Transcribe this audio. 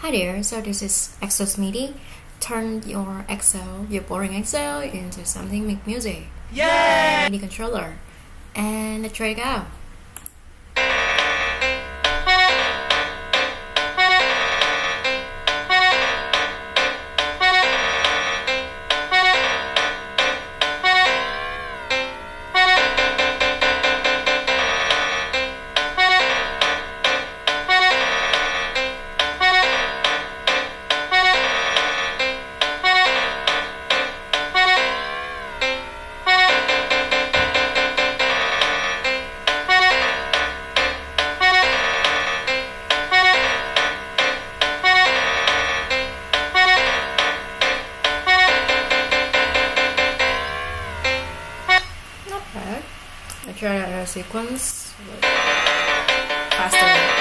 Hi there, so this is Excel MIDI. Turn your boring Excel into something make music. Yay! MIDI controller. And let's try it out. Not bad. I try a sequence faster.